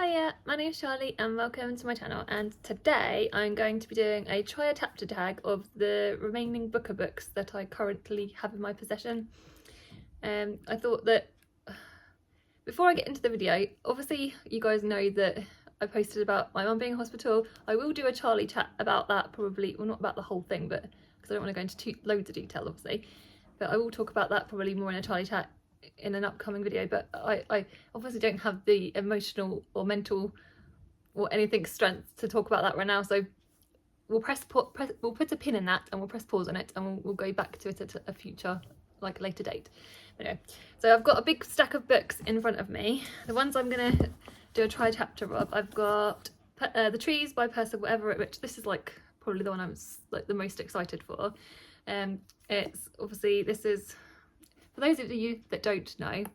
Hiya, my name is Charlie and welcome to my channel, and today I'm going to be doing a try a chapter tag of the remaining Booker books that I currently have in my possession. I thought that before I get into the video, obviously you guys know that I posted about my mum being in hospital. I will do a Charlie chat about that probably, well not about the whole thing, but because I don't want to go into loads of detail obviously, but I will talk about that probably more in a Charlie chat in an upcoming video. But I obviously don't have the emotional or mental or anything strength to talk about that right now, so we'll we'll put a pin in that and we'll press pause on it and we'll go back to it at a future, like a later date. Anyway, so I've got a big stack of books in front of me. The ones I'm gonna do a try chapter of, I've got The Trees by Percival Everett, which this is like probably the one I'm like the most excited for. It's obviously, this is, for those of you that don't know,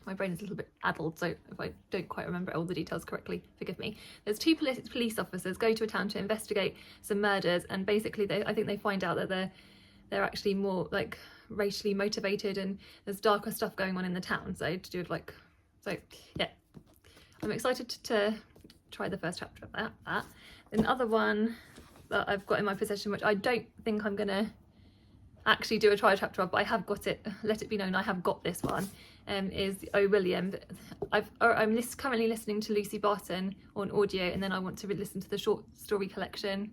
my brain is a little bit addled, so if I don't quite remember all the details correctly, forgive me. There's two police officers go to a town to investigate some murders, and basically I think they find out that they're actually more like racially motivated and there's darker stuff going on in the town. So to do with like, so yeah, I'm excited to try the first chapter of that. And the other one that I've got in my possession, which I don't think I'm gonna actually do a try chapter of, but I have got it, let it be known I have got this one, is Oh William. I'm currently listening to Lucy Barton on audio, and then I want to listen to the short story collection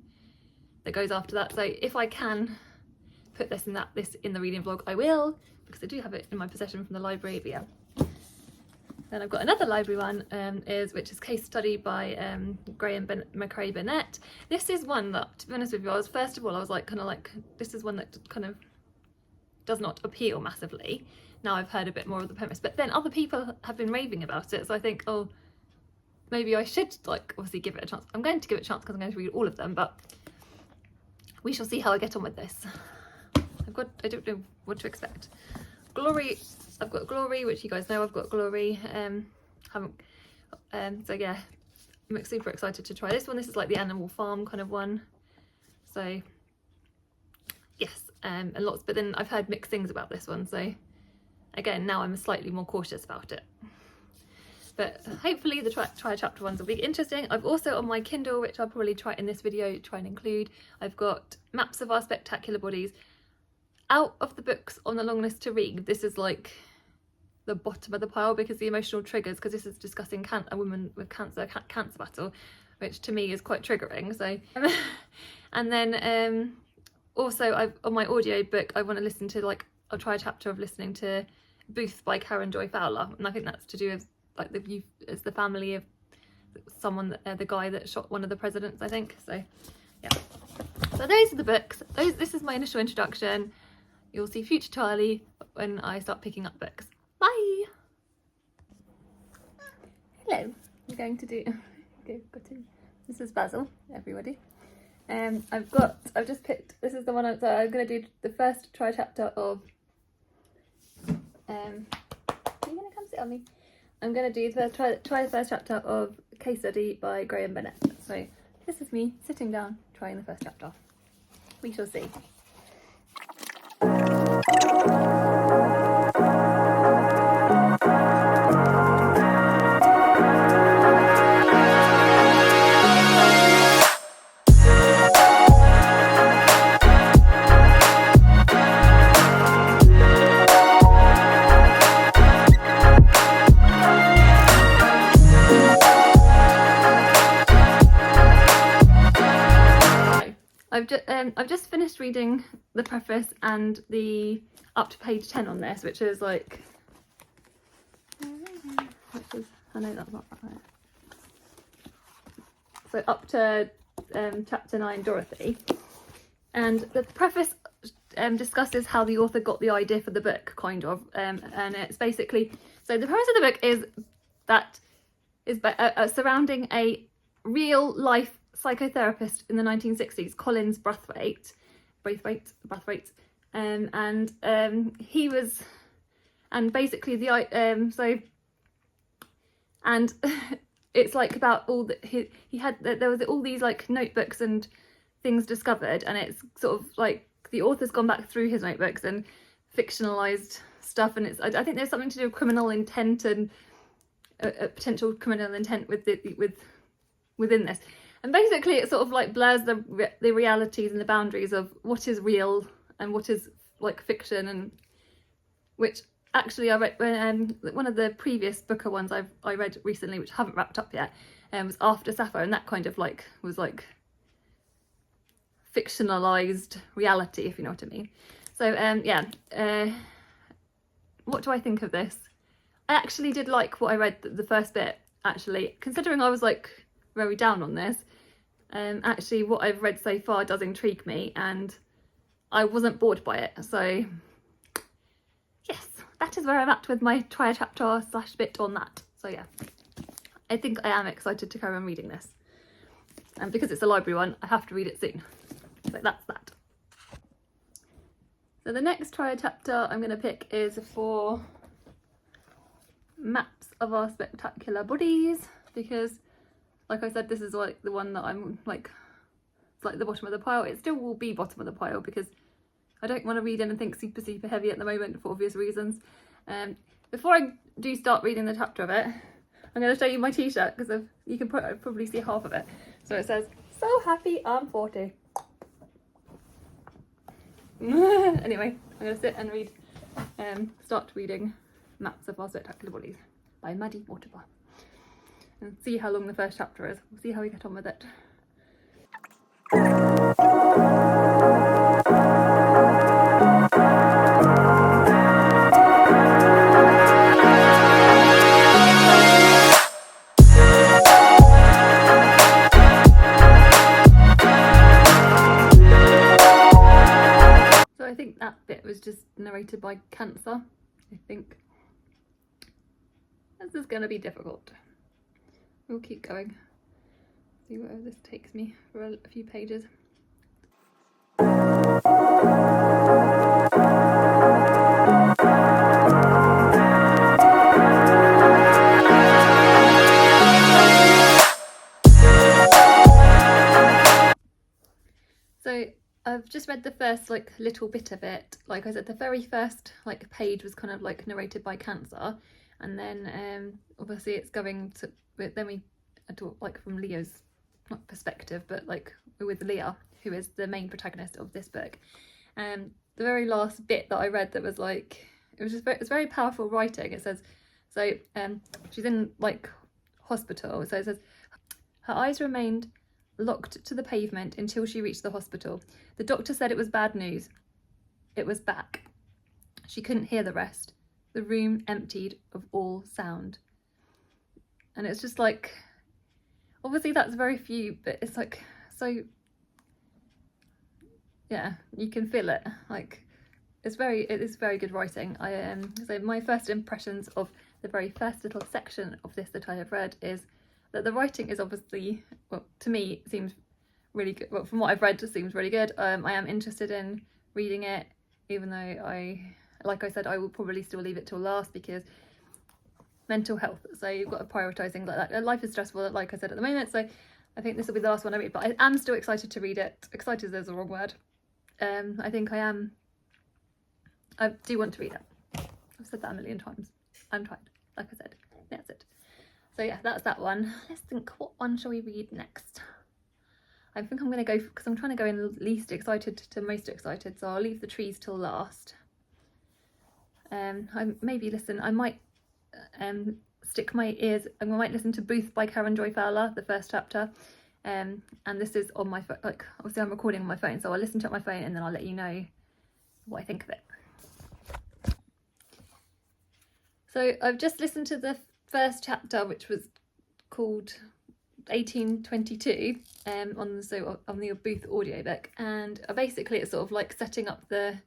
that goes after that. So if I can put this in the reading vlog, I will, because I do have it in my possession from the library. But yeah, then I've got another library one, which is Case Study by Graeme, Macrae, Burnett. This is one that, to be honest with you, first of all I was like, this is one that kind of does not appeal massively. Now I've heard a bit more of the premise, but then other people have been raving about it, so I think, oh, maybe I should like obviously give it a chance. I'm going to give it a chance because I'm going to read all of them, but we shall see how I get on with this. I don't know what to expect. Glory, I've got Glory, which you guys know I've got Glory. So yeah, I'm super excited to try this one. This is like the Animal Farm kind of one. So yes, and lots, but then I've heard mixed things about this one. So again, now I'm slightly more cautious about it. But hopefully the try chapter ones will be interesting. I've also on my Kindle, which I'll probably try in this video, try and include, I've got Maps of Our Spectacular Bodies. Out of the books on the long list to read, this is like the bottom of the pile because the emotional triggers, because this is discussing a woman with cancer battle, which to me is quite triggering. So and then also on my audio book I want to listen to, like, I'll try a chapter of listening to Booth by Karen Joy Fowler, and I think that's to do with like it's the family of someone, the guy that shot one of the presidents, I think. So yeah, so those are the books. This is my initial introduction. You'll see future Charlie when I start picking up books. Bye! Hello, I'm going to do, this is Basil, everybody. I've just picked, this is the one I'm going to do the first try chapter of, are you going to come sit on me? I'm going to do try the first chapter of Case Study by Graeme Burnett. So this is me sitting down trying the first chapter. We shall see. I've just finished reading the preface and the up to page 10 on this, which is like, I know that's not right. So up to chapter 9, Dorothy, and the preface discusses how the author got the idea for the book, kind of, and it's basically, so the premise of the book is that is surrounding a real life psychotherapist in the 1960s, Collins Brathwaite, and he was, and basically and it's like about all that there was all these like notebooks and things discovered, and it's sort of like the author's gone back through his notebooks and fictionalized stuff, and I think there's something to do with criminal intent and a potential criminal intent within this. And basically it sort of like blurs the realities and the boundaries of what is real and what is like fiction, and which actually I read one of the previous Booker ones I read recently, which I haven't wrapped up yet, was After Sappho, and that kind of like was like fictionalized reality, if you know what I mean. So yeah, what do I think of this? I actually did like what I read the first bit, actually, considering I was like very down on this. Actually what I've read so far does intrigue me, and I wasn't bored by it. So yes, that is where I'm at with my try a chapter / bit on that. So yeah, I think I am excited to carry on reading this, and because it's a library one, I have to read it soon. So that's that. So the next try a chapter I'm going to pick is for Maps of Our Spectacular Bodies, because like I said, this is like the one that I'm like, it's like the bottom of the pile. It still will be bottom of the pile because I don't want to read anything super heavy at the moment for obvious reasons. Before I do start reading the chapter of it, I'm going to show you my t-shirt, because you can probably see half of it. So it says, "So happy I'm 40." Anyway, I'm going to sit and read, start reading Maps of Our Spectacular Bodies by Maddie, Mortimer, and see how long the first chapter is. We'll see how we get on with it. So I think that bit was just narrated by Cancer, I think. This is going to be difficult. We'll keep going. See where this takes me for a few pages. So I've just read the first like little bit of it. Like I said, the very first like page was kind of like narrated by Cancer, and then obviously it's going to, then we talk like from Leah's, not perspective, but like with Leah, who is the main protagonist of this book. The very last bit that I read, that was like, it was very powerful writing. It says, so she's in like hospital, so it says, her eyes remained locked to the pavement until she reached the hospital. The doctor said it was bad news. It was back. She couldn't hear the rest. The room emptied of all sound. And it's just like, obviously that's very few, but it's like, so yeah, you can feel it. Like it is very good writing. So my first impressions of the very first little section of this that I have read is that the writing is obviously, well, to me seems really good. Well, from what I've read, it seems really good. I am interested in reading it, even though like I said, I will probably still leave it till last because mental health. So you've got to prioritise things like that. Life is stressful, like I said, at the moment. So I think this will be the last one I read, but I am still excited to read it. Excited is the wrong word. I think I am. I do want to read it. I've said that a million times. I'm tired, like I said. That's it. So yeah, that's that one. Let's think, what one shall we read next? I think I'm going to go, because I'm trying to go in least excited to most excited, so I'll leave The Trees till last. I might stick my ears, I might listen to Booth by Karen Joy Fowler, the first chapter. And this is on my phone, like obviously I'm recording on my phone, so I'll listen to it on my phone and then I'll let you know what I think of it. So I've just listened to the first chapter, which was called 1822, on the Booth audiobook, and basically it's sort of like setting up the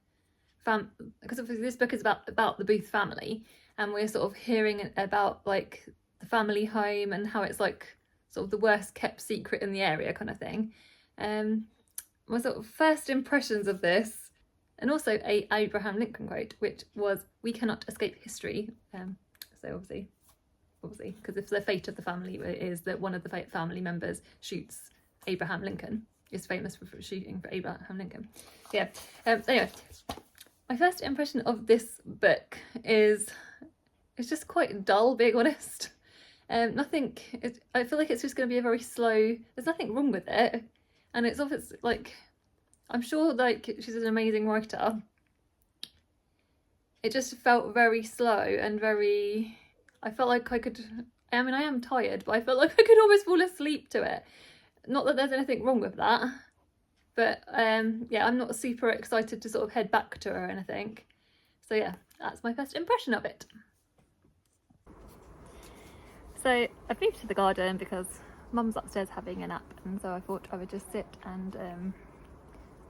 because obviously this book is about the Booth family, and we're sort of hearing about like the family home and how it's like sort of the worst kept secret in the area kind of thing. My sort of first impressions of this, and also a Abraham Lincoln quote, which was, "We cannot escape history." So obviously, because if the fate of the family is that one of the family members shoots Abraham Lincoln, is famous for shooting for Abraham Lincoln. Yeah. Anyway, my first impression of this book is, it's just quite dull, being honest. Nothing, I feel like it's just going to be a very slow, there's nothing wrong with it. And it's obviously like, I'm sure like she's an amazing writer. It just felt very slow and very, I felt like I mean I am tired, but I felt like I could almost fall asleep to it. Not that there's anything wrong with that, but yeah, I'm not super excited to sort of head back to her or anything. So yeah, that's my first impression of it. So I've moved to the garden because Mum's upstairs having a nap, and so I thought I would just sit and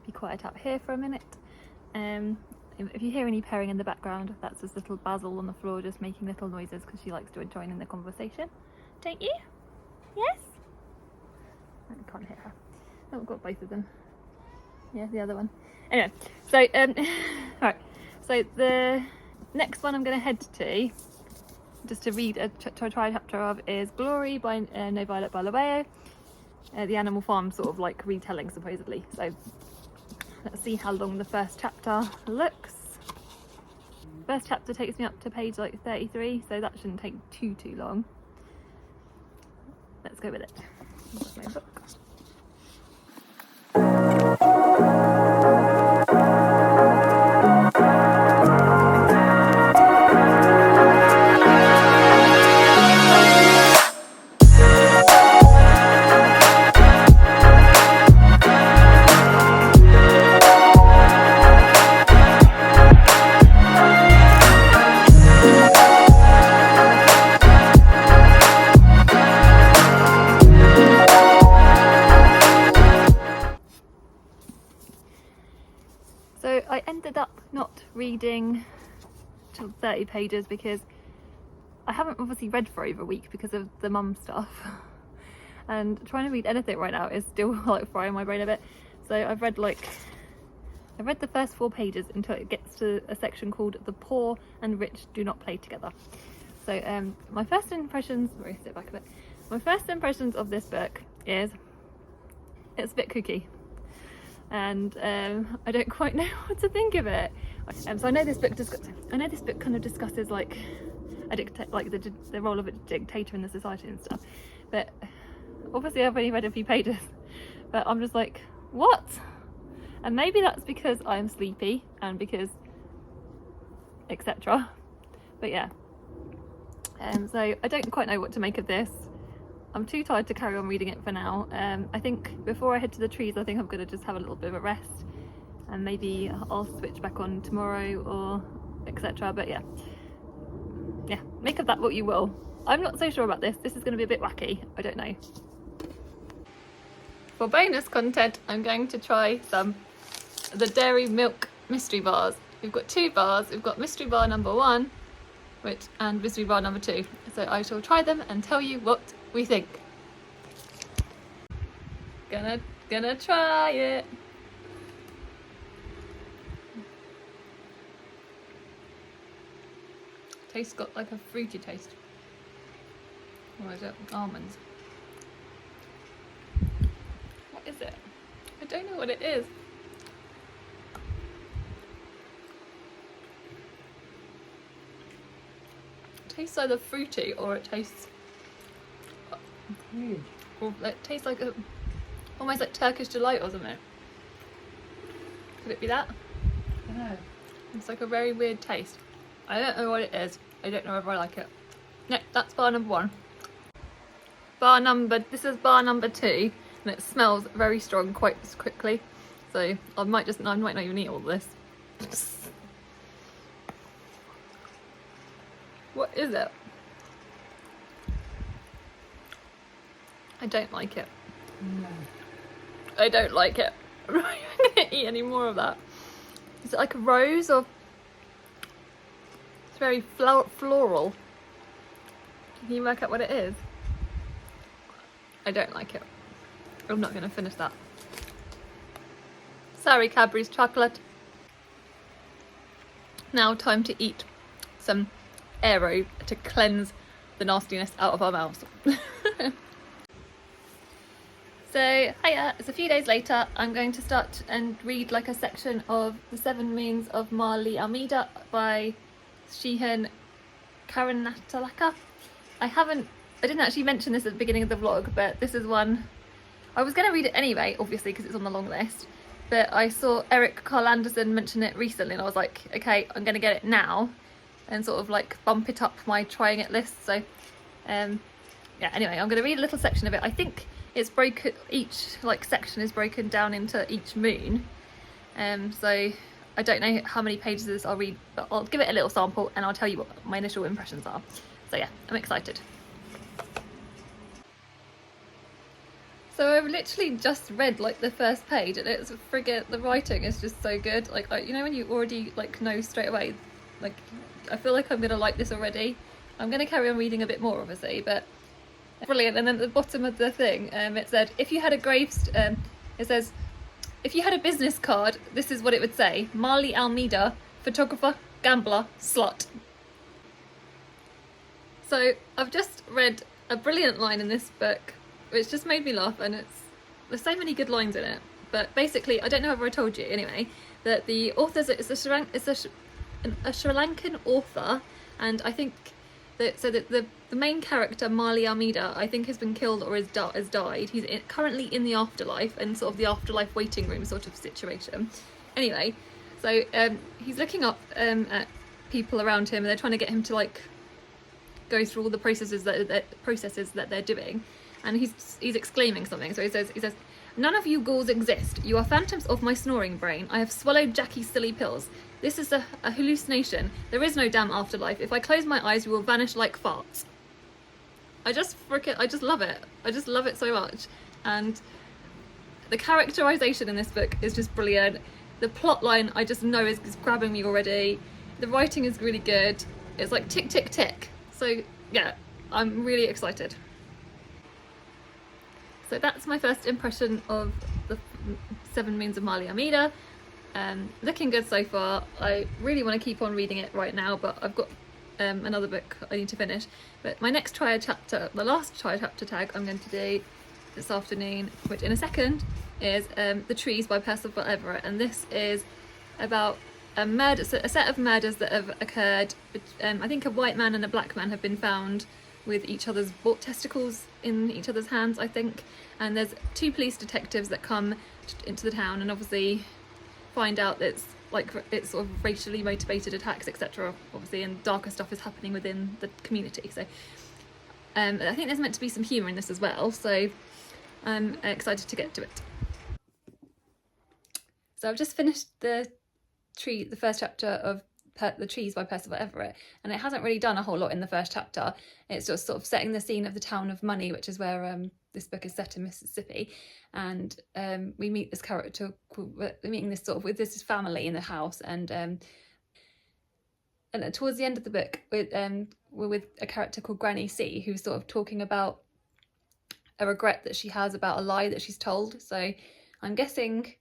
be quiet out here for a minute. If you hear any purring in the background, that's just little Basil on the floor just making little noises because she likes to join in the conversation. Don't you? Yes? I can't hear her. Oh, I've got both of them. Yeah, the other one. Anyway, so right. So the next one I'm going to head to, just to read try a chapter of, is Glory by NoViolet Bulawayo. The Animal Farm sort of like retelling supposedly. So let's see how long the first chapter looks. First chapter takes me up to page like 33, so that shouldn't take too long. Let's go with it. That's my book. So I ended up not reading till 30 pages because I haven't obviously read for over a week because of the mum stuff. And trying to read anything right now is still like frying my brain a bit. So I read the first 4 pages until it gets to a section called "The Poor and Rich Do Not Play Together." So my first impressions, sorry, sit back a bit. My first impressions of this book is it's a bit kooky. And I don't quite know what to think of it. So I know this book kind of discusses like the role of a dictator in the society and stuff. But obviously I've only read a few pages. But I'm just like, what? And maybe that's because I'm sleepy and because etc. But yeah. So I don't quite know what to make of this. I'm too tired to carry on reading it for now. I think before I head to the trees, I think I'm going to just have a little bit of a rest, and maybe I'll switch back on tomorrow or etc. But yeah, make of that what you will. I'm not so sure about this. This is going to be a bit wacky. I don't know. For bonus content, I'm going to try the dairy milk mystery bars. We've got 2 bars. We've got mystery bar number 1, and mystery bar number 2. So I shall try them and tell you what we think. Gonna try it. Tastes got like a fruity taste. Or is it almonds? What is it? I don't know what it is. It tastes either fruity or it tastes or it tastes like almost like Turkish delight or something. Could it be that? I don't know. It's like a very weird taste. I don't know what it is. I don't know if I like it. No, that's bar number 1. This is bar number 2, and it smells very strong quite quickly. So I might not even eat all this. What is it? I don't like it. No. I don't like it. I'm not going to eat any more of that. Is it like a rose or? It's very floral. Can you work out what it is? I don't like it. I'm not going to finish that. Sorry, Cadbury's chocolate. Now time to eat some Aero to cleanse the nastiness out of our mouths. So, hiya, it's a few days later. I'm going to start and read like a section of The 7 Moons of Maarli Almeida by Shehan Karunatilaka. I haven't I didn't actually mention this at the beginning of the vlog, but this is one I was going to read it anyway, obviously, because it's on the long list, but I saw Eric Carl Anderson mention it recently and I was like, okay, I'm going to get it now and sort of like bump it up my trying it list. So yeah, anyway, I'm going to read a little section of it. I think it's broken, each like section is broken down into each moon, so I don't know how many pages of this I'll read, but I'll give it a little sample and I'll tell you what my initial impressions are. So yeah, I'm excited. So I've literally just read like the first page and it's friggin', the writing is just so good. Like, you know when you already like know straight away, like I feel like I'm gonna like this already. I'm gonna carry on reading a bit more obviously, but brilliant. And then at the bottom of the thing, it said, if you had a it says, if you had a business card, this is what it would say: Maarli Almeida, photographer, gambler, slut. So I've just read a brilliant line in this book which just made me laugh, and there's so many good lines in it. But basically, I don't know if I told you anyway, that the author's it's a Sri Lankan author, and I think that the main character Maarli Almeida, I think, has been killed or has died. He's currently in the afterlife, and sort of the afterlife waiting room sort of situation. Anyway, so he's looking up at people around him, and they're trying to get him to like go through all the processes that they're doing. And he's exclaiming something. So he says, none of you ghouls exist. You are phantoms of my snoring brain. I have swallowed Jackie's silly pills. This is a hallucination. There is no damn afterlife. If I close my eyes, you will vanish like farts. I just love it. I just love it so much. And the characterization in this book is just brilliant. The plot line I just know is grabbing me already. The writing is really good. It's like tick, tick, tick. So yeah, I'm really excited. So that's my first impression of the 7 Moons of Maarli Almeida. Looking good so far. I really want to keep on reading it right now, but I've got another book I need to finish. But my next try a chapter, the last try a chapter tag I'm going to do this afternoon, which in a second, is The Trees by Percival Everett. And this is about a set of murders that have occurred. I think a white man and a black man have been found with each other's testicles in each other's hands, I think, and there's 2 police detectives that come into the town and obviously find out that it's sort of racially motivated attacks, etc. obviously, and darker stuff is happening within the community. So I think there's meant to be some humour in this as well, so I'm excited to get to it. So I've just finished the first chapter of The Trees by Percival Everett, and it hasn't really done a whole lot in the first chapter. It's just sort of setting the scene of the town of Money, which is where this book is set in Mississippi, and we meet this character, we're meeting this sort of with this family in the house, and towards the end of the book we're with a character called Granny C, who's sort of talking about a regret that she has about a lie that she's told. So I'm guessing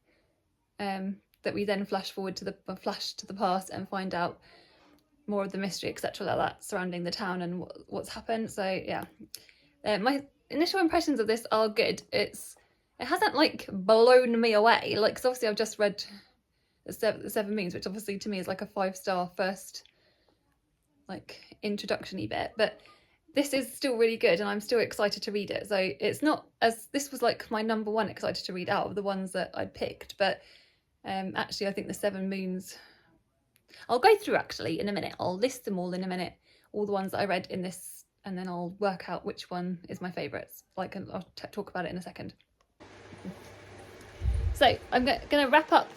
that we then flash to the past and find out more of the mystery, etc., like that, surrounding the town and what's happened. So yeah, my initial impressions of this are good. It hasn't like blown me away, like, cause obviously I've just read the 7 Moons, which obviously to me is like a 5-star first like introduction-y bit, but this is still really good and I'm still excited to read it. So it's not as, this was like my number 1 excited to read out of the ones that I picked, but actually I think the 7 Moons, I'll go through actually in a minute, I'll list them all in a minute, all the ones that I read in this, and then I'll work out which one is my favourites, like, and I'll talk about it in a second. So I'm going to wrap up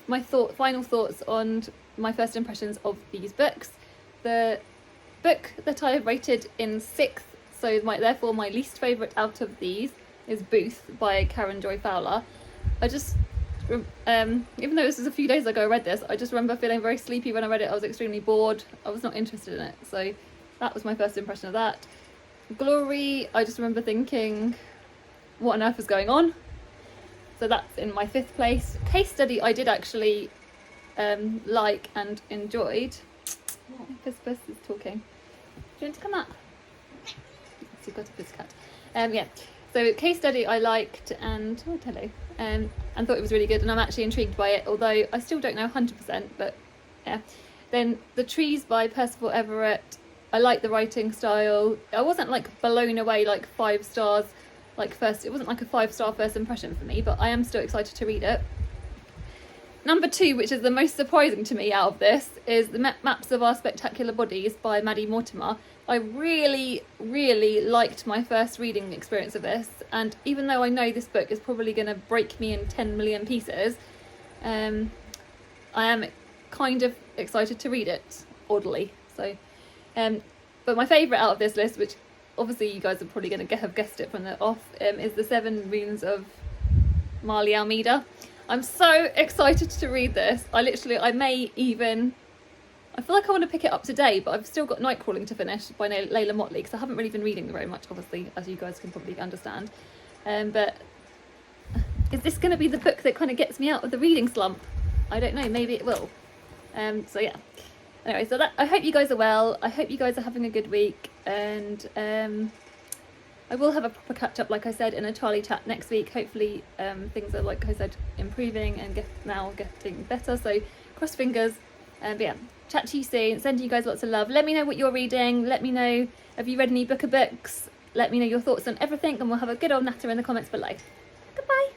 my final thoughts on my first impressions of these books. The book that I have rated in 6th, so therefore my least favourite out of these, is Booth by Karen Joy Fowler. I just even though this was a few days ago I read this, I just remember feeling very sleepy when I read it. I was extremely bored, I was not interested in it, so that was my first impression of that. Glory, I just remember thinking, what on earth is going on? So that's in my 5th place. Case Study I did actually like and enjoyed. Percival is talking. Do you want to come up? So you've got a pussycat. Yeah. So Case Study I liked and hello. And thought it was really good, and I'm actually intrigued by it, although I still don't know 100%, but yeah. Then The Trees by Percival Everett, I like the writing style. I wasn't like blown away like 5 stars like first. It wasn't like a 5-star first impression for me, but I am still excited to read it. Number 2, which is the most surprising to me out of this, is The Maps of Our Spectacular Bodies by Maddie Mortimer. I really, really liked my first reading experience of this, and even though I know this book is probably going to break me in 10 million pieces, I am kind of excited to read it, oddly. So, but my favourite out of this list, which obviously you guys are probably going to have guessed it from the off, is The 7 Moons of Maarli Almeida. I'm so excited to read this. I feel like I want to pick it up today, but I've still got Nightcrawling to finish by Layla Motley, because I haven't really been reading very much, obviously, as you guys can probably understand. But is this going to be the book that kind of gets me out of the reading slump? I don't know, maybe it will. So yeah. Anyway, so I hope you guys are well. I hope you guys are having a good week, and I will have a proper catch up, like I said, in a Charlie chat next week. Hopefully things are, like I said, improving and getting better, so cross fingers. But yeah, chat to you soon. Sending you guys lots of love. Let me know what you're reading. Let me know, have you read any books? Let me know your thoughts on everything, and we'll have a good old natter in the comments below. Goodbye.